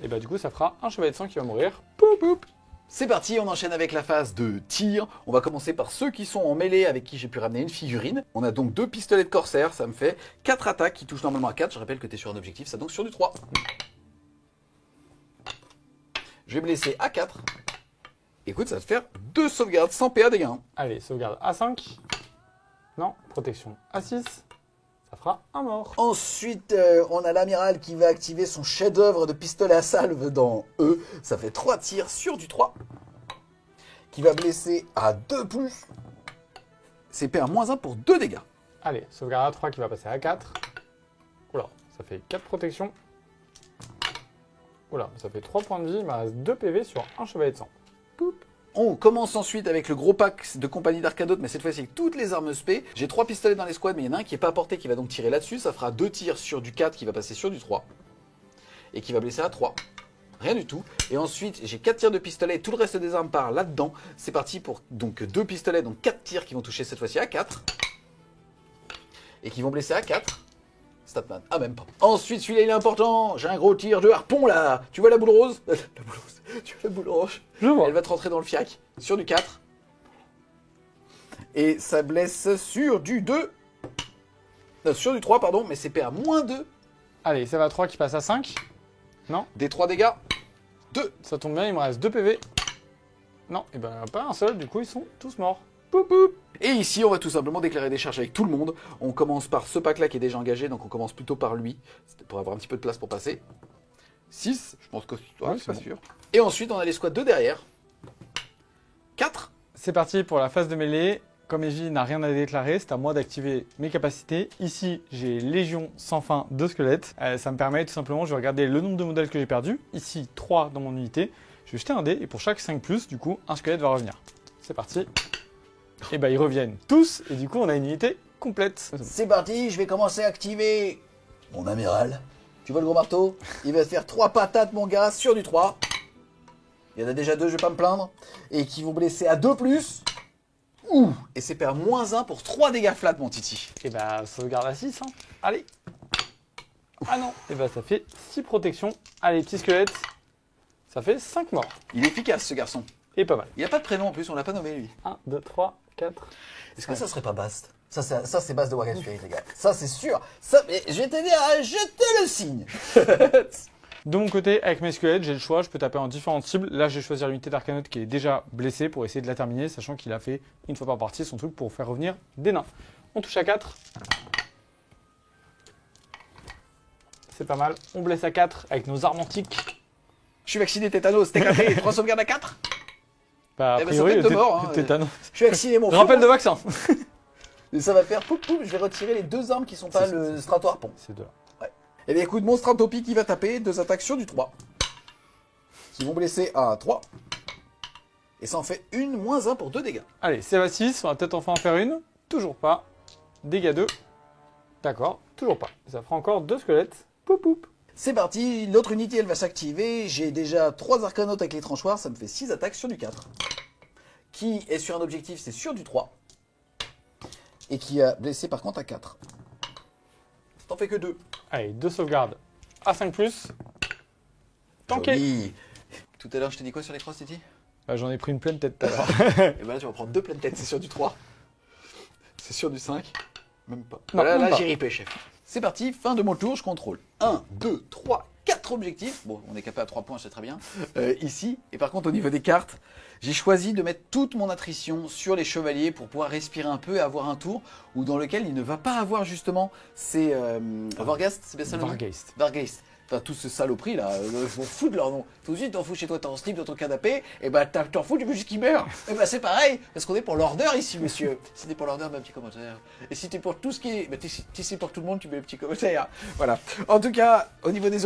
Et bah du coup, ça fera un chevalier de sang qui va mourir. Poup, poup. C'est parti, on enchaîne avec la phase de tir. On va commencer par ceux qui sont en mêlée avec qui j'ai pu ramener une figurine. On a donc 2 pistolets de corsaire, ça me fait 4 attaques qui touchent normalement à 4. Je rappelle que tu es sur un objectif, ça donc sur du 3. Je vais blesser à 4. Écoute, ça va te faire 2 sauvegardes sans PA dégâts. Allez, sauvegarde à 5. Non, protection à 6. Ça fera un mort. Ensuite, on a l'amiral qui va activer son chef-d'œuvre de pistolet à salve dans E. Ça fait 3 tirs sur du 3. Qui va blesser à 2+. C'est PA-1 pour 2 dégâts. Allez, sauvegarde à 3 qui va passer à 4. Oula, ça fait 4 protections. Oula, ça fait 3 points de vie, il me reste 2 PV sur un chevalier de sang. Poup. On commence ensuite avec le gros pack de compagnie d'Arcanautes, mais cette fois-ci avec toutes les armes spé. J'ai 3 pistolets dans l'escouade, mais il y en a un qui n'est pas porté, qui va donc tirer là-dessus. Ça fera 2 tirs sur du 4 qui va passer sur du 3. Et qui va blesser à 3. Rien du tout. Et ensuite, j'ai 4 tirs de pistolet et tout le reste des armes part là-dedans. C'est parti pour donc 2 pistolets, donc 4 tirs qui vont toucher cette fois-ci à 4. Et qui vont blesser à 4. Statman. Ah, même pas. Ensuite, celui-là, il est important. J'ai un gros tir de harpon, là. Tu vois la boule rose? La boule rose. Tu vois la boule orange? Je vois. Elle va te rentrer dans le fiac. Sur du 4. Et ça blesse sur du 2. Non, sur du 3, pardon. Mais c'est PA moins 2. Allez, ça va 3 qui passe à 5. Non. Des 3 dégâts. 2. Ça tombe bien, il me reste 2 PV. Non, et ben pas un seul, du coup ils sont tous morts. Poup, poup. Et ici, on va tout simplement déclarer des charges avec tout le monde. On commence par ce pack-là qui est déjà engagé, donc on commence plutôt par lui. C'était pour avoir un petit peu de place pour passer. 6, je pense que Ouais, c'est pas bon. sûr. Et ensuite, on a les squads de derrière. 4. C'est parti pour la phase de mêlée. Comme Evie n'a rien à déclarer, c'est à moi d'activer mes capacités. Ici, j'ai Légion sans fin de squelettes. Ça me permet tout simplement, je vais regarder le nombre de modèles que j'ai perdu. Ici, 3 dans mon unité. Je vais jeter un dé et pour chaque 5+, du coup, un squelette va revenir. C'est parti. Et bah ils reviennent tous et du coup on a une unité complète. C'est parti, je vais commencer à activer mon amiral. Tu vois le gros marteau? Il va faire 3 patates, mon gars, sur du 3. Il y en a déjà 2, je vais pas me plaindre. Et qui vont blesser à 2+. Ouh. Et c'est PA moins 1 pour 3 dégâts flat, mon titi. Et bah sauvegarde à 6 hein. Allez. Ah non. Et bah ça fait 6 protections. Allez petit squelette. Ça fait 5 morts. Il est efficace, ce garçon. Et pas mal. Il a pas de prénom en plus, on l'a pas nommé, lui. 1, 2, 3, 4. Est-ce que ça serait pas Bast? Ça c'est Bast de Wargame Spirit, les gars. Ça, c'est sûr. Ça, mais je vais t'aider à jeter le signe. De mon côté, avec mes squelettes, j'ai le choix, je peux taper en différentes cibles. Là, je vais choisir l'unité d'Arcanote qui est déjà blessée pour essayer de la terminer, sachant qu'il a fait une fois par partie son truc pour faire revenir des nains. On touche à 4. C'est pas mal. On blesse à 4 avec nos armes antiques. Je suis vacciné tétanos, TKP, 3 sauvegardes à 4. Bah, a Eh ben, priori, ça peut être de mort, hein. tétanos. Je suis vacciné, mon Rappel fion. de vaccin. Et ça va faire poup poup, je vais retirer les 2 armes qui sont pas le strato harpon. C'est deux. Et bien écoute, mon stratopie qui va taper 2 attaques sur du 3. Qui vont blesser à 3. Et ça en fait une moins 1 pour 2 dégâts. Allez, c'est à 6, on va peut-être enfin en faire une. Toujours pas. Dégâts 2. D'accord, toujours pas. Ça fera encore 2 squelettes. Poup poup. C'est parti, l'autre unité elle va s'activer. J'ai déjà 3 arcanotes avec les tranchoirs, ça me fait 6 attaques sur du 4. Qui est sur un objectif, c'est sur du 3. Et qui a blessé par contre à 4. T'en fais que 2. Allez, 2 sauvegardes à 5+. Tanké. Joli. Tout à l'heure, je t'ai dit quoi sur les crosses, Titi? Bah, j'en ai pris une pleine tête tout à l'heure. Et ben là, tu vas prendre 2 pleines têtes, c'est sur du 3. C'est sur du 5. Même pas. Non, Voilà, même là, pas. j'ai ripé, chef. C'est parti, fin de mon tour, je contrôle 1, 2, 3, 4 objectifs. Bon, on est capé à 3 points, c'est très bien. Ici, et par contre, au niveau des cartes, j'ai choisi de mettre toute mon attrition sur les chevaliers pour pouvoir respirer un peu et avoir un tour où dans lequel il ne va pas avoir justement ces... Varghast, c'est bien ça le nom? Vargheist. Vargheist. Enfin, tous ces saloperies là, je m'en fous de leur nom. Tout de suite, t'en fous chez toi, t'es en slip dans ton canapé, et bah t'en fous, tu veux juste qu'ils meurent. Et bah c'est pareil, parce qu'on est pour l'ordre ici, monsieur. Si t'es pour l'ordre, mets un petit commentaire. Et si t'es pour tout ce qui est. Bah, si c'est pour tout le monde, tu mets un petit commentaire. Voilà. En tout cas, au niveau des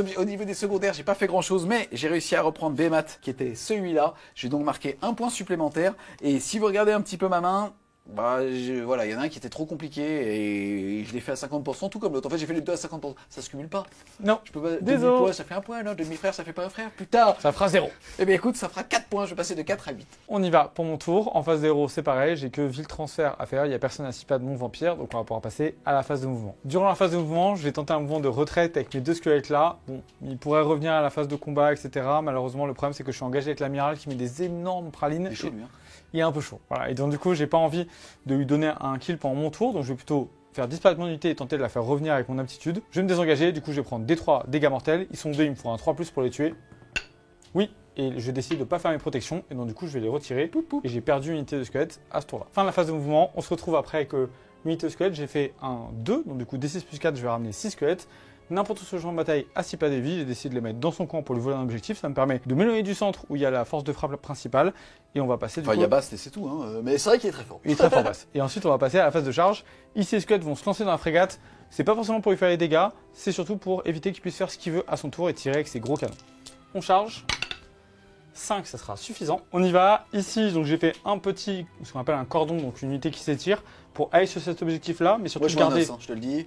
secondaires, j'ai pas fait grand chose, mais j'ai réussi à reprendre Behemat, qui était celui-là. J'ai donc marqué un point supplémentaire. Et si vous regardez un petit peu ma main. Bah voilà, il y en a un qui était trop compliqué et je l'ai fait à 50%, tout comme l'autre. En fait, j'ai fait les deux à 50%. Ça se cumule pas. Non, Je peux pas. Désolé. Demi-poids, ça fait un point, non? Demi-frère, ça fait pas un frère. Putain! ça fera 0. Eh bien écoute, ça fera 4 points. Je vais passer de 4 à 8. On y va pour mon tour. En phase 0, c'est pareil, j'ai que ville transfert à faire. Il n'y a personne à 6 pas de mon vampire, donc on va pouvoir passer à la phase de mouvement. Durant la phase de mouvement, je vais tenter un mouvement de retraite avec mes 2 squelettes là. Bon, ils pourraient revenir à la phase de combat, etc. Malheureusement, le problème c'est que je suis engagé avec l'amiral qui met des énormes pralines. C'est chaud lui, hein. Il est un peu chaud. Voilà. Et donc du coup, j'ai pas envie de lui donner un kill pendant mon tour, donc je vais plutôt faire disparaître mon unité et tenter de la faire revenir avec mon aptitude. Je vais me désengager, du coup je vais prendre des 3 dégâts mortels. Ils sont 2, il me faut un 3+ pour les tuer. Oui, et je décide de pas faire mes protections, et donc du coup je vais les retirer. Et j'ai perdu une unité de squelette à ce tour-là. Fin de la phase de mouvement, on se retrouve après avec l'unité de squelette. J'ai fait un 2, donc du coup D6 plus 4, je vais ramener 6 squelettes. N'importe où sur le champ de bataille à 6 pas des vies, j'ai décidé de les mettre dans son camp pour lui voler un objectif. Ça me permet de m'éloigner du centre où il y a la force de frappe principale. Et on va passer du Enfin, coup... il y a Bast et c'est tout, hein. Mais c'est vrai qu'il est très fort. Il est très fort basse. Et ensuite, on va passer à la phase de charge. Ici, les squelettes vont se lancer dans la frégate. C'est pas forcément pour lui faire les dégâts, c'est surtout pour éviter qu'il puisse faire ce qu'il veut à son tour et tirer avec ses gros canons. On charge. 5, ça sera suffisant. On y va. Ici, donc j'ai fait un petit, ce qu'on appelle un cordon, donc une unité qui s'étire, pour aller sur cet objectif-là, mais surtout Moi, je vois un garder os, hein, je te le dis.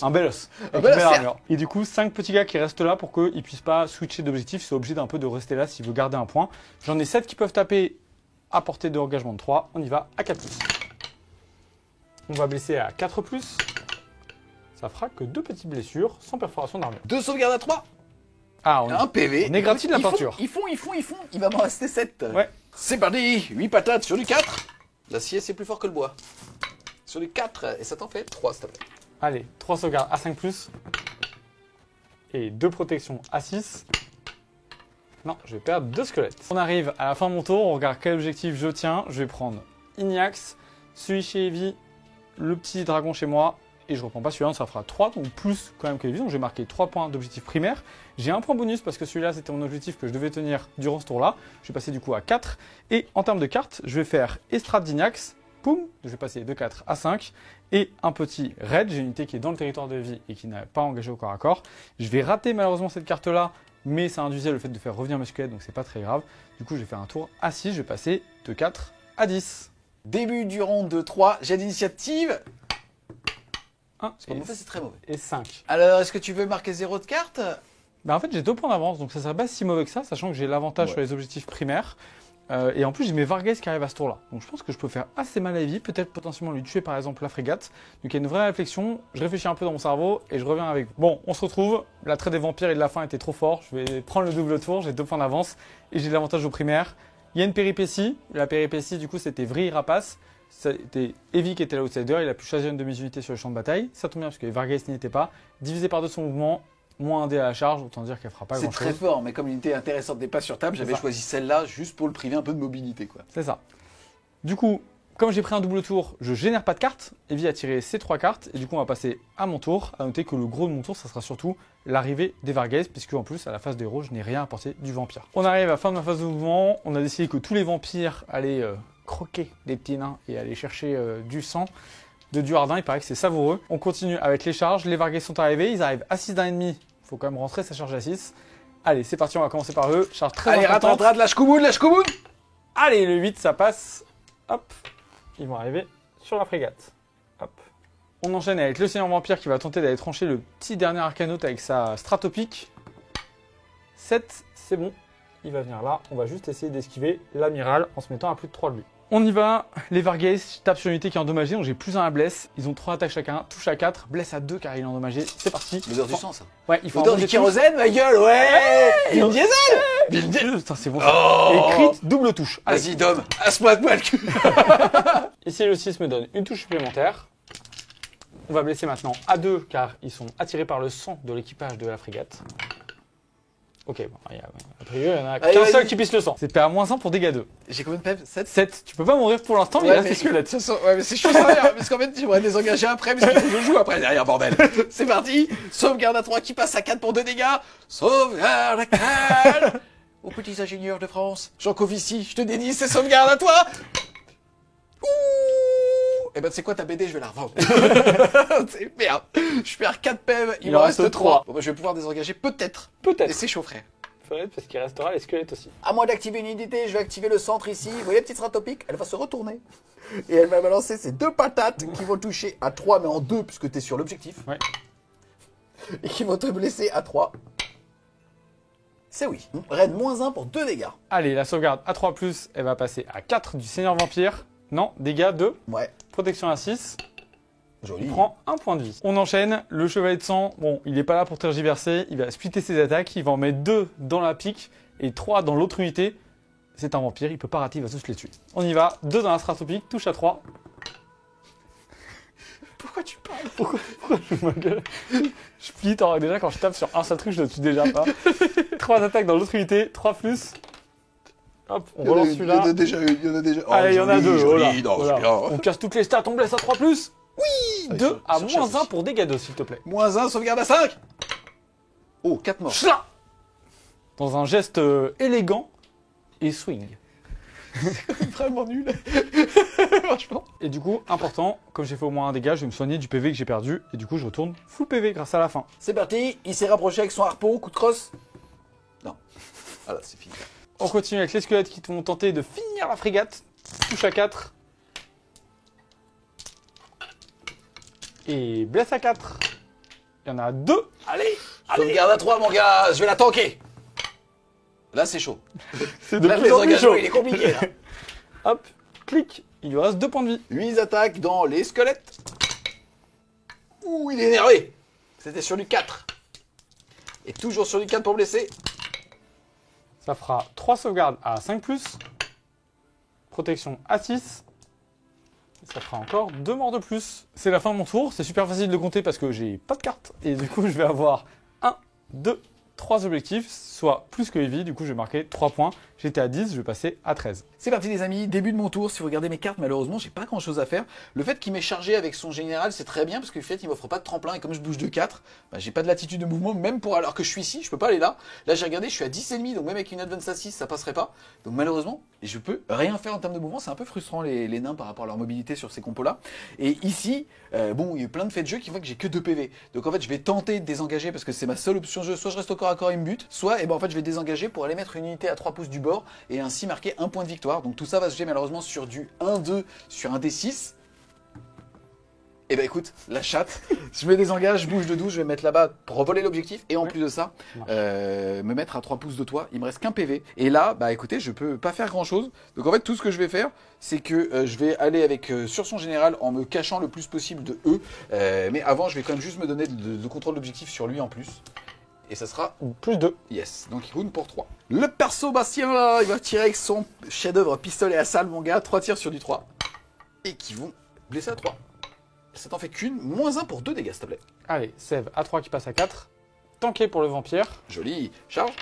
un bel os. Un Avec bel une belle os, armure. Et du coup, 5 petits gars qui restent là pour qu'ils puissent pas switcher d'objectif, ils sont obligés d'un peu de rester là s'ils veulent garder un point. J'en ai 7 qui peuvent taper à portée de engagement de 3. On y va à 4+. On va blesser à 4+. Ça fera que 2 petites blessures sans perforation d'armure. 2 sauvegardes à 3. Ah, Un PV. on est gratuit de la peinture. Ils font. Il va m'en rester 7. Ouais. C'est parti. 8 patates sur du 4. L'acier, c'est plus fort que le bois. Sur du 4. Et ça t'en fait 3, s'il te plaît. Allez, 3 sauvegardes à 5+. Et 2 protections à 6. Non, je vais perdre 2 squelettes. On arrive à la fin de mon tour. On regarde quel objectif je tiens. Je vais prendre Ignax, celui chez Evie, le petit dragon chez moi. Et je reprends pas celui-là, ça fera 3, donc plus quand même que Evie. Donc j'ai marqué 3 points d'objectif primaire. J'ai un point bonus parce que celui-là, c'était mon objectif que je devais tenir durant ce tour-là. Je vais passer du coup à 4. Et en termes de cartes, je vais faire Estrade d'Ignax. Poum, je vais passer de 4 à 5. Et un petit raid, j'ai une unité qui est dans le territoire de vie et qui n'a pas engagé au corps à corps. Je vais rater malheureusement cette carte-là, mais ça induisait le fait de faire revenir mes squelettes, donc c'est pas très grave. Du coup, je vais faire un tour à 6, je vais passer de 4 à 10. Début du round de 3, jet d'initiative. 1 C'est pas mauvais, c'est très mauvais. et 5. Alors, est-ce que tu veux marquer 0 de carte? Bah en fait, j'ai 2 points d'avance, donc ça serait pas si mauvais que ça, sachant que j'ai l'avantage sur les objectifs primaires. Et en plus, j'ai mes Varghese qui arrivent à ce tour-là. Donc je pense que je peux faire assez mal à Evie, peut-être potentiellement lui tuer par exemple la frégate. Donc il y a une vraie réflexion, je réfléchis un peu dans mon cerveau et je reviens avec vous. Bon, on se retrouve, l'attrait des vampires et de la fin était trop fort, je vais prendre le double tour, j'ai 2 points d'avance et j'ai l'avantage au primaire. Il y a une péripétie, la péripétie du coup c'était Vrille Rapace. C'était Evie qui était l'outsider, il a pu choisir une de mes unités sur le champ de bataille. Ça tombe bien parce que les Varghese n'y étaient pas. Divisé par 2 son mouvement, moins 1 dé à la charge, autant dire qu'elle fera pas grand chose. C'est très fort, mais comme l'unité intéressante n'est pas sur table, j'avais choisi celle-là juste pour le priver un peu de mobilité, quoi. C'est ça. Du coup, comme j'ai pris un double tour, je génère pas de cartes. Evie a tiré ses 3 cartes et du coup on va passer à mon tour. À noter que le gros de mon tour, ça sera surtout l'arrivée des Varghese, puisque en plus à la phase de héros, je n'ai rien apporté du vampire. On arrive à la fin de ma phase de mouvement. On a décidé que tous les vampires allaient croquer des petits nains et aller chercher du sang de Duardin. Il paraît que c'est savoureux. On continue avec les charges. Les Varghese sont arrivés. Ils arrivent à 6 d'un ennemi. Faut quand même rentrer sa charge à 6. Allez, c'est parti, on va commencer par eux. Charge très importante. Allez, lâche Koumoun. Allez, le 8, ça passe. Hop, ils vont arriver sur la frégate. Hop. On enchaîne avec le Seigneur Vampire qui va tenter d'aller trancher le petit dernier arcanote avec sa stratopique. 7, c'est bon. Il va venir là. On va juste essayer d'esquiver l'amiral en se mettant à plus de 3 de lui. On y va, les Varghese, je tape sur une unité qui est endommagée, donc j'ai plus 1 à bless. Ils ont 3 attaques chacun, touche à 4, bless à 2 car il est endommagé. C'est parti. L'odeur du sang, ça. Ouais, il faut l'odeur du kérosène, ma gueule, ouais. Vin Diesel. Putain, c'est bon. Oh. Et crit, double touche. Allez. Vas-y, Dom, asse-moi de moi le cul. Ici, le 6 me donne une touche supplémentaire. On va blesser maintenant à 2 car ils sont attirés par le sang de l'équipage de la frégate. Ok, bon, a priori, il n'y en a qu'un seul qui pisse le sang. C'est PA -1 pour dégâts 2. J'ai combien de PEV? 7. 7. Tu peux pas mourir pour l'instant, mais il reste des squelettes. Ouais, mais c'est chaud ça, parce qu'en fait, j'aimerais désengager après, parce qu'il faut que je joue après derrière, bordel. C'est parti. Sauvegarde à 3 qui passe à 4 pour 2 dégâts. Sauvegarde à 4. Aux petits ingénieurs de France. Jean Covici, je te dédie ces sauvegardes à toi. Ouh. Eh ben, c'est quoi ta BD? Je vais la revendre. C'est merde. Je perds 4 PEV, il en reste 3. Bon, bah, je vais pouvoir désengager peut-être. Et c'est chaud, frère. Parce qu'il restera les squelettes aussi. À moins d'activer une unité, je vais activer le centre ici. Vous voyez la petite stratopique? Elle va se retourner. Et elle va balancer ces 2 patates qui vont toucher à 3, mais en 2, puisque tu es sur l'objectif. Ouais. Et qui vont te blesser à 3. C'est oui. Raid -1 pour 2 dégâts. Allez, la sauvegarde à 3+, elle va passer à 4 du Seigneur Vampire. Non, dégâts 2. Ouais. Protection à 6. Joli. Il prend 1 point de vie. On enchaîne. Le Chevalier de Sang, bon, il n'est pas là pour tergiverser. Il va splitter ses attaques. Il va en mettre 2 dans la pique et 3 dans l'autre unité. C'est un vampire, il peut pas rater, il va tous les tuer. On y va. 2 dans la stratopique, touche à 3. Pourquoi tu parles? Pourquoi je me gueule? Je split, alors déjà quand je tape sur un seul truc, je ne le tue déjà pas. 3 attaques dans l'autre unité, 3+. Hop, on relance celui-là. Il y en a déjà une, il y en a déjà. Oh, allez, il y en a 2. Joli, Voilà. On casse toutes les stats, on blesse à 3+. Oui, 2 à -1 pour dégâts 2, s'il te plaît. -1, sauvegarde à 5. Oh, 4 morts. Chla dans un geste élégant et swing. Vraiment nul. Franchement. Et du coup, important, comme j'ai fait au moins un dégât, je vais me soigner du PV que j'ai perdu. Et du coup, je retourne full PV grâce à la fin. C'est parti, il s'est rapproché avec son harpon, coup de crosse. Non. Voilà, c'est fini. On continue avec les squelettes qui vont tenter de finir la frégate. Touche à 4. Et blesse à 4. Il y en a 2. Allez, Sauvegarde à 3, mon gars, je vais la tanker. Là, c'est chaud. C'est de Là, plus les en plus engagements, chaud. il est compliqué, là. Hop, clic. Il lui reste 2 points de vie. 8 attaques dans les squelettes. Ouh. Ouh, il est énervé. C'était sur du 4. Et toujours sur du 4 pour blesser. Ça fera 3 sauvegardes à 5+. Protection à 6. Ça fera encore 2 morts de plus. C'est la fin de mon tour. C'est super facile de compter parce que j'ai pas de carte. Et du coup, je vais avoir 1, 2, 3 objectifs, soit plus que Evie. Du coup, je vais marquer 3 points. J'étais à 10, je vais passer à 13. C'est parti les amis, début de mon tour. Si vous regardez mes cartes, malheureusement, j'ai pas grand chose à faire. Le fait qu'il m'ait chargé avec son général, c'est très bien parce que fait, il m'offre pas de tremplin et comme je bouge de 4, bah, j'ai pas de latitude de mouvement, même pour alors que je suis ici, je peux pas aller là. Là, j'ai regardé, je suis à 10,5, donc même avec une advance à 6, ça passerait pas. Donc malheureusement, je peux rien faire en termes de mouvement. C'est un peu frustrant les nains par rapport à leur mobilité sur ces compos là. Et ici, bon, il y a eu plein de faits de jeu qui font que j'ai que 2 PV. Donc en fait, je vais tenter de désengager parce que c'est ma seule option de jeu. Soit je reste au corps à corps et il me bute, soit en fait, je vais désengager pour aller mettre une unité à 3 pouces du bord et ainsi marquer un point de victoire. Donc tout ça va se jouer malheureusement sur du 1-2 sur un D6. Et bah écoute, la chatte, je me désengage, je bouge de 12, je vais me mettre là-bas pour voler l'objectif et en plus de ça, me mettre à 3 pouces de toi. Il me reste qu'un PV. Et là, bah écoutez, je peux pas faire grand-chose. Donc en fait, tout ce que je vais faire, c'est que je vais aller avec sur son général en me cachant le plus possible de eux. Mais avant, je vais quand même juste me donner de contrôle d'objectif sur lui en plus. Et ça sera Plus 2. yes. Donc il roule pour 3. Le perso Bastien, là, il va tirer avec son chef-d'œuvre pistolet à salle, mon gars. 3 tirs sur du 3. Et qui vont blesser à 3. Ça t'en fait qu'une. Moins 1 pour 2 dégâts, s'il te plaît. Allez, save à 3 qui passe à 4. Tanké pour le vampire. Joli. Charge.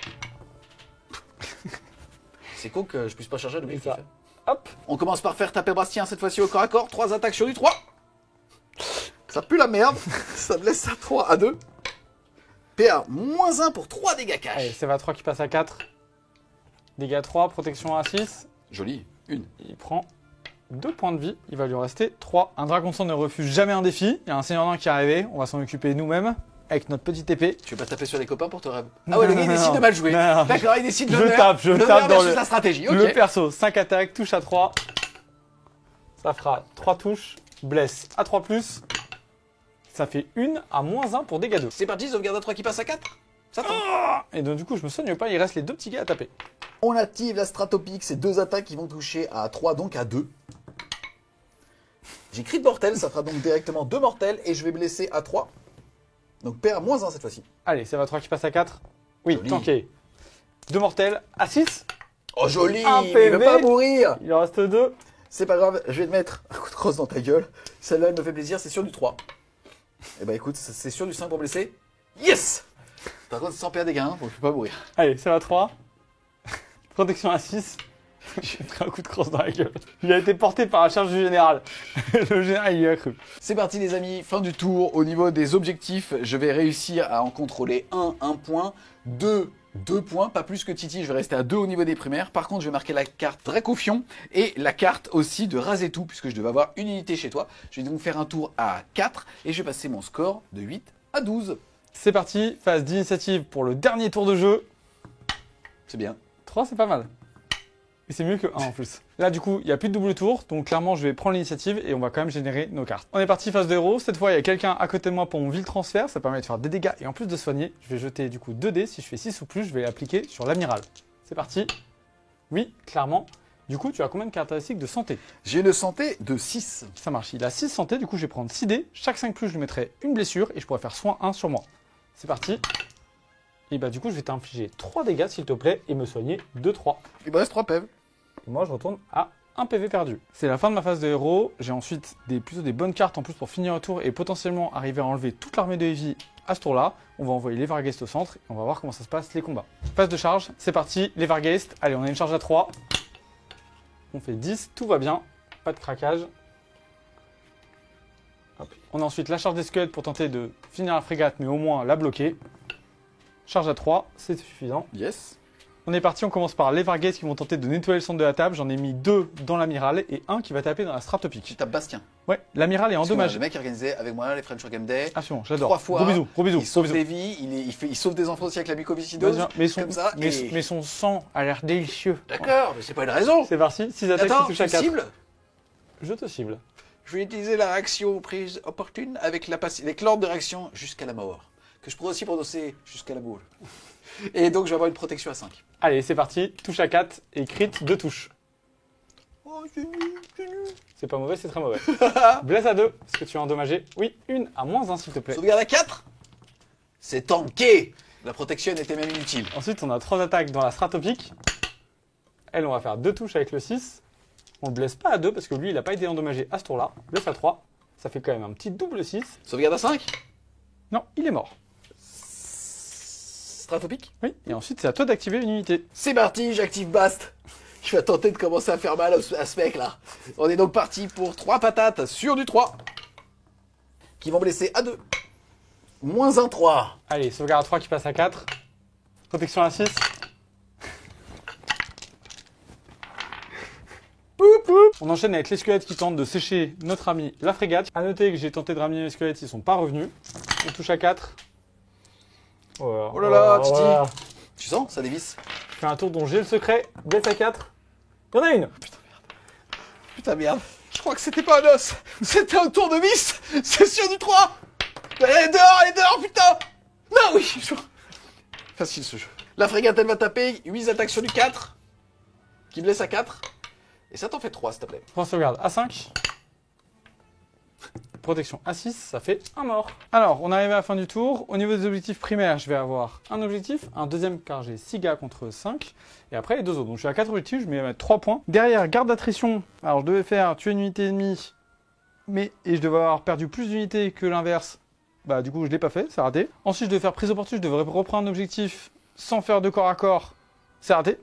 C'est con que je puisse pas charger l'objectif. ça. Hop. On commence par faire taper Bastien, cette fois-ci au corps à corps. 3 attaques sur du 3. Ça pue la merde. Ça blesse à 3 à 2. PA, moins 1 pour 3 dégâts cash. Allez, save à 3 qui passe à 4. Dégâts 3, protection à 6. Joli. Une. Il prend 2 points de vie, il va lui rester 3. Un dragon sang ne refuse jamais un défi. Il y a un seigneur nain qui est arrivé, on va s'en occuper nous-mêmes avec notre petite épée. Tu veux pas taper sur les copains pour te rêver? Ah ouais, le gars il décide de mal jouer. Non. D'accord, il décide de Je tape dans la stratégie. Ok. le perso. 5 attaques, touche à 3. Ça fera 3 touches, blesse à 3+. Ça fait 1 à moins 1 pour dégâts 2. C'est parti, sauvegarde à 3 qui passe à 4. Ça tombe. Et donc du coup, je me soigne pas, il reste les 2 petits gars à taper. On active la stratopique, c'est 2 attaques qui vont toucher à 3, donc à 2. J'ai crit de mortel, ça fera donc directement 2 mortels et je vais blesser à 3. Donc perd moins 1 cette fois-ci. Allez, ça va 3 qui passe à 4. Oui, Joli. tanké. 2 mortels à 6. Oh joli, Un il PV. veut pas mourir. Il en reste 2. C'est pas grave, je vais te mettre un coup de crosse dans ta gueule. Celle-là, elle me fait plaisir, c'est sur du 3. Et bah écoute, c'est sur du 5 pour blesser. Yes. Par contre, sans perdre des gains, donc je peux pas mourir. Allez, ça va 3. Protection à 6. J'ai pris un coup de crosse dans la gueule. Il a été porté par la charge du général. Le général, il y a cru. C'est parti les amis, fin du tour. Au niveau des objectifs, je vais réussir à en contrôler 1 point, 2 points, pas plus que Titi, je vais rester à 2 au niveau des primaires. Par contre, je vais marquer la carte Dracofion et la carte aussi de raser tout, puisque je devais avoir une unité chez toi. Je vais donc faire un tour à 4 et je vais passer mon score de 8 à 12. C'est parti, phase d'initiative pour le dernier tour de jeu. C'est bien. 3, c'est pas mal. Et c'est mieux que 1 en plus. Là, du coup, il n'y a plus de double tour, donc clairement, je vais prendre l'initiative et on va quand même générer nos cartes. On est parti phase de héros. Cette fois, il y a quelqu'un à côté de moi pour mon ville transfert. Ça permet de faire des dégâts et en plus de soigner. Je vais jeter du coup 2 dés. Si je fais 6 ou plus, je vais l'appliquer sur l'amiral. C'est parti. Oui, clairement. Du coup, tu as combien de caractéristiques de santé? J'ai une santé de 6. Ça marche. Il a 6 santé, du coup, je vais prendre 6 dés. Chaque 5 plus, je lui mettrai une blessure et je pourrai faire soin 1 sur moi. C'est parti. Et bah, du coup, je vais t'infliger 3 dégâts, s'il te plaît, et me soigner 2-3. Il me reste 3 PEV. Et moi, je retourne à 1 PV perdu. C'est la fin de ma phase de héros. J'ai ensuite plutôt des bonnes cartes en plus pour finir le tour et potentiellement arriver à enlever toute l'armée de Heavy à ce tour-là. On va envoyer les Vargeist au centre et on va voir comment ça se passe les combats. Phase de charge, c'est parti, les Vargeist. Allez, on a une charge à 3. On fait 10, tout va bien. Pas de craquage. Hop. On a ensuite la charge des squelettes pour tenter de finir la frégate, mais au moins la bloquer. Charge à 3, c'est suffisant. Yes. On est parti, on commence par les Vargeist qui vont tenter de nettoyer le centre de la table. J'en ai mis 2 dans l'amiral et 1 qui va taper dans la Tu stratopique. tapes Bastien. Ouais, l'amiral est endommagé. Le mec organisé avec moi les French Game Day. Absolument, j'adore. 3 fois. Gros bisous, gros bisous. Il sauve gros des bisous. vies, il sauve des enfants aussi avec la mucoviscidose. Mais son, comme ça, et- mais son sang a l'air délicieux. D'accord, mais c'est pas une raison. C'est parti, 6 attaques Attends, qui touchent à tu 4. cibles. Je te cible. Je vais utiliser la réaction prise opportune avec avec l'ordre de réaction jusqu'à la mort. Que je pourrais aussi prononcer jusqu'à la boule. Et donc je vais avoir une protection à 5. Allez, c'est parti, touche à 4 et crit 2 touches. Oh C'est pas mauvais, c'est très mauvais. Blesse à 2, est-ce que tu as endommagé? Oui, une à -1 s'il te plaît. Sauvegarde à 4. C'est tanké. La protection était même inutile. Ensuite, on a 3 attaques dans la stratopique. Elle, on va faire 2 touches avec le 6. On le blesse pas à 2 parce que lui, il n'a pas été endommagé à ce tour-là. Blesse à 3. Ça fait quand même un petit double 6. Sauvegarde à 5. Non, il est mort. Stratopique. Oui, et ensuite, c'est à toi d'activer une unité. C'est parti, j'active Bast. Je vais tenter de commencer à faire mal à ce mec là. On est donc parti pour 3 patates sur du 3. Qui vont blesser à 2. -1, 3. Allez, sauvegarde à 3 qui passe à 4. Protection à 6. On enchaîne avec les squelettes qui tentent de sécher notre ami la frégate. A noter que j'ai tenté de ramener les squelettes, ils sont pas revenus. On touche à 4. Oh là là, Titi. Tu sens, ça dévisse. Je fais un tour dont j'ai le secret. Blesse à 4. Il y en a une. Putain merde. Je crois que c'était pas un os. C'était un tour de vis. C'est sur du 3. Elle est dehors, putain. Non, oui. Facile ce jeu. La frégate, elle va taper 8 attaques sur du 4. Qui blesse à 4. Et ça t'en fait 3, s'il te plaît. 3 sauvegardes à 5. Protection à 6, ça fait un mort. Alors, on arrive à la fin du tour. Au niveau des objectifs primaires, je vais avoir un objectif, un deuxième car j'ai 6 gars contre 5. Et après, les 2 autres. Donc, je suis à 4 objectifs, je vais mettre 3 points. Derrière, garde d'attrition. Alors, je devais faire tuer une unité ennemie. Et je devais avoir perdu plus d'unités que l'inverse. Bah, du coup, je l'ai pas fait, c'est raté. Ensuite, je devais faire prise opportune, je devrais reprendre un objectif sans faire de corps à corps. C'est raté.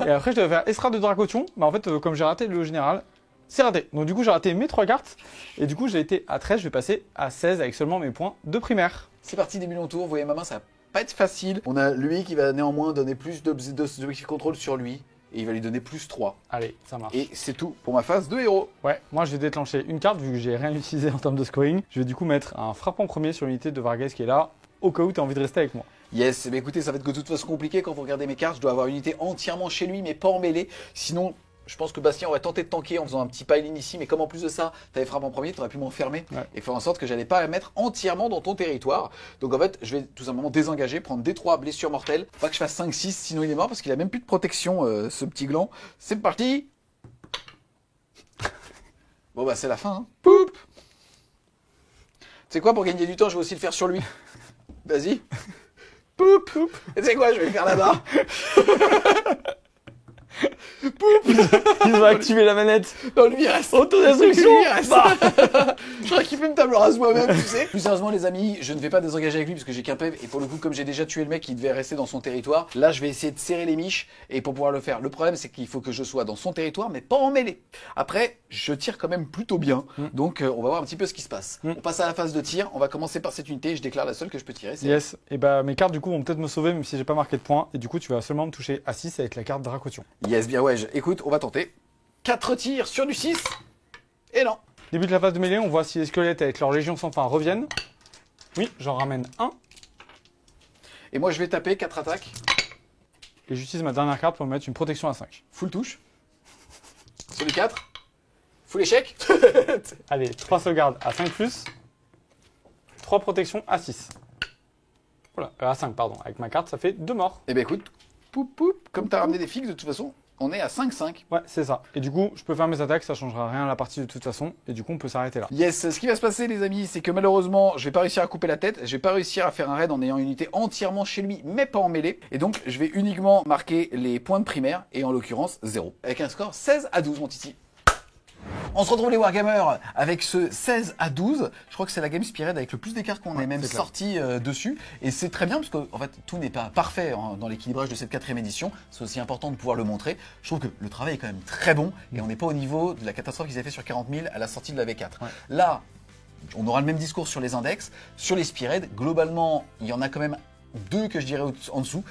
Et après, je devais faire estrade de Dracotion. Bah, en fait, comme j'ai raté le général, c'est raté. Donc, du coup, j'ai raté mes 3 cartes. Et du coup, j'ai été à 13, je vais passer à 16 avec seulement mes points de primaire. C'est parti, début long tour. Vous voyez ma main, ça va pas être facile. On a lui qui va néanmoins donner plus d'objectifs contrôle sur lui. Et il va lui donner plus 3. Allez, ça marche. Et c'est tout pour ma phase de héros. Ouais, moi, je vais déclencher une carte vu que j'ai rien utilisé en termes de scoring. Je vais du coup mettre un frappant premier sur l'unité de Varghese qui est là, au cas où tu as envie de rester avec moi. Yes, mais écoutez, ça va être de toute façon compliqué quand vous regardez mes cartes. Je dois avoir une unité entièrement chez lui, mais pas en mêlée. Sinon, je pense que Bastien aurait tenté de tanker en faisant un petit pile-in ici. Mais comme en plus de ça, tu avais frappé en premier, tu aurais pu m'enfermer et faire en sorte que j'allais pas la mettre entièrement dans ton territoire. Donc en fait, je vais tout simplement désengager, prendre des 3 blessures mortelles. Faut pas que je fasse 5-6, sinon il est mort parce qu'il a même plus de protection, ce petit gland. C'est parti. Bon bah c'est la fin. Hein. Poup. Tu sais quoi, pour gagner du temps, je vais aussi le faire sur lui. Vas-y. Poup, poup. Et tu sais quoi, je vais le faire là-bas. Poup. Ils ont activé la manette. Non, lui il reste. Autodestruction. Lui, il reste. Je crois qu'il fait une table rase moi-même, tu sais. Plus sérieusement, les amis, je ne vais pas désengager avec lui parce que j'ai qu'un PEV. Et pour le coup, comme j'ai déjà tué le mec qui devait rester dans son territoire, là, je vais essayer de serrer les miches. Et pour pouvoir le faire, le problème, c'est qu'il faut que je sois dans son territoire, mais pas en mêlée. Après, je tire quand même plutôt bien. Donc, on va voir un petit peu ce qui se passe. On passe à la phase de tir. On va commencer par cette unité. Je déclare la seule que je peux tirer. Yes. Et bah, mes cartes, du coup, vont peut-être me sauver, même si j'ai pas marqué de points. Et du coup, tu vas seulement me toucher à 6 avec la carte Dracotion. Yes, bien ouais. Écoute, on va tenter. 4 tirs sur du 6. Et non. Début de la phase de mêlée, on voit si les squelettes avec leur légion sans fin reviennent. Oui, j'en ramène un. Et moi, je vais taper 4 attaques. Et j'utilise ma dernière carte pour me mettre une protection à 5. Full touche. Sur du 4. Full échec. Allez, 3 sauvegardes à 5+. 3 protections à 6. Voilà, à 5, pardon. Avec ma carte, ça fait 2 morts. Eh ben écoute, poup poup, comme t'as ramené des fixes, de toute façon, on est à 5-5. Ouais, c'est ça. Et du coup, je peux faire mes attaques, ça changera rien à la partie de toute façon. Et du coup, on peut s'arrêter là. Yes, ce qui va se passer, les amis, c'est que malheureusement, je vais pas réussir à couper la tête. Je vais pas réussir à faire un raid en ayant une unité entièrement chez lui, mais pas en mêlée. Et donc, je vais uniquement marquer les points de primaire, et en l'occurrence, 0. Avec un score 16-12, mon titi. On se retrouve les Wargamers avec ce 16-12. Je crois que c'est la game Spirit avec le plus d'écart qu'on ait même sorti dessus. Et c'est très bien parce que en fait, tout n'est pas parfait dans l'équilibrage de cette 4ème édition. C'est aussi important de pouvoir le montrer. Je trouve que le travail est quand même très bon et on n'est pas au niveau de la catastrophe qu'ils avaient fait sur 40 000 à la sortie de la V4. Ouais. Là, on aura le même discours sur les index. Sur les Spirit, globalement, il y en a quand même 2 que je dirais en dessous,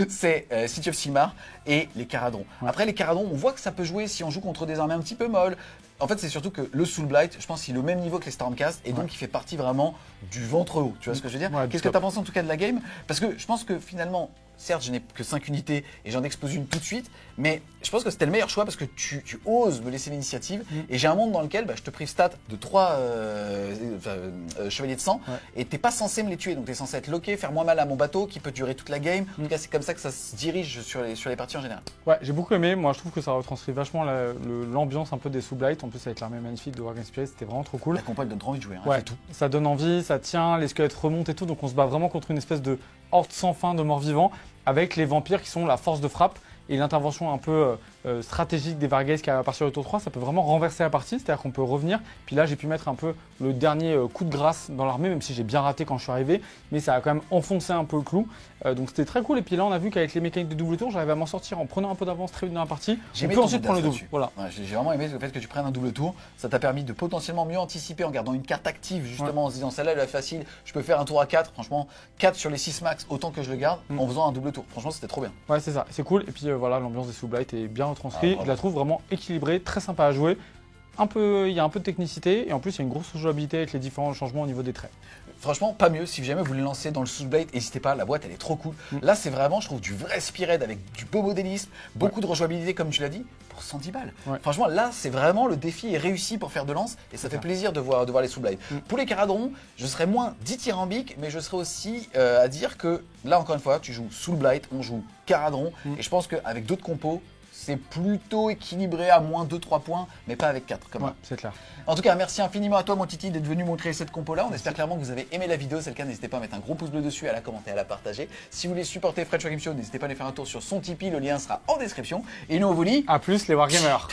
c'est City of Sigmar et les Caradrons. Ouais. Après les Caradrons, on voit que ça peut jouer si on joue contre des armées un petit peu molles. En fait, c'est surtout que le Soul Blight, je pense qu'il est au même niveau que les Stormcast et donc il fait partie vraiment du ventre haut. Tu vois ce que je veux dire? Qu'est-ce que tu as pensé en tout cas de la game? Parce que je pense que finalement, Certes, je n'ai que 5 unités et j'en explose une tout de suite, mais je pense que c'était le meilleur choix parce que tu oses me laisser l'initiative. Et j'ai un monde dans lequel je te prive stat de 3 chevaliers de sang et t'es pas censé me les tuer. Donc t'es censé être loqué, faire moins mal à mon bateau qui peut durer toute la game. En tout cas, c'est comme ça que ça se dirige sur les parties en général. Ouais, j'ai beaucoup aimé. Moi, je trouve que ça retranscrit vachement l'ambiance un peu des Sublight. En plus, avec l'armée magnifique de Wargame Spirit, c'était vraiment trop cool. La compo, elle donne trop envie de jouer. Hein, ouais, tout. Ça donne envie, ça tient, les squelettes remontent et tout. Donc on se bat vraiment contre une espèce de horde sans fin de morts vivants avec les vampires qui sont la force de frappe. Et l'intervention un peu stratégique des Vargheists à partir du tour 3, ça peut vraiment renverser la partie, c'est-à-dire qu'on peut revenir. Puis là, j'ai pu mettre un peu le dernier coup de grâce dans l'armée, même si j'ai bien raté quand je suis arrivé, mais ça a quand même enfoncé un peu le clou. Donc c'était très cool. Et puis là, on a vu qu'avec les mécaniques de double tour, j'arrivais à m'en sortir en prenant un peu d'avance très vite dans la partie. J'ai pu ensuite prendre le double. Voilà. Ouais, j'ai vraiment aimé le fait que tu prennes un double tour. Ça t'a permis de potentiellement mieux anticiper en gardant une carte active, justement en se disant celle-là, elle est facile, je peux faire un tour à 4. Franchement, 4 sur les 6 max, autant que je le garde, en faisant un double tour. Franchement, c'était trop bien. Ouais, c'est ça, c'est cool. Et puis voilà, l'ambiance des Sublight est bien retranscrite. Je la trouve vraiment équilibrée, très sympa à jouer. Il y a un peu de technicité et en plus il y a une grosse jouabilité avec les différents changements au niveau des traits. Franchement, pas mieux. Si jamais vous voulez lancer dans le Soulblade, n'hésitez pas, la boîte elle est trop cool. Là, c'est vraiment, je trouve, du vrai Spearhead avec du beau modélisme, beaucoup de rejouabilité, comme tu l'as dit, pour 110 balles. Franchement, là, c'est vraiment le défi est réussi pour faire de lance et ça fait plaisir de voir les Soulblade. Pour les Caradrons, je serais moins dithyrambique, mais je serais aussi à dire que là, encore une fois, tu joues Soulblade, on joue Caradron et je pense qu'avec d'autres compos, c'est plutôt équilibré à moins 2-3 points, mais pas avec 4 comme c'est clair. En tout cas, merci infiniment à toi, mon Titi, d'être venu montrer cette compo-là. On espère clairement que vous avez aimé la vidéo. C'est le cas, n'hésitez pas à mettre un gros pouce bleu dessus, à la commenter, à la partager. Si vous voulez supporter French Wargame Show, n'hésitez pas à aller faire un tour sur son Tipeee. Le lien sera en description. Et nous, on vous dit à plus les Wargamers.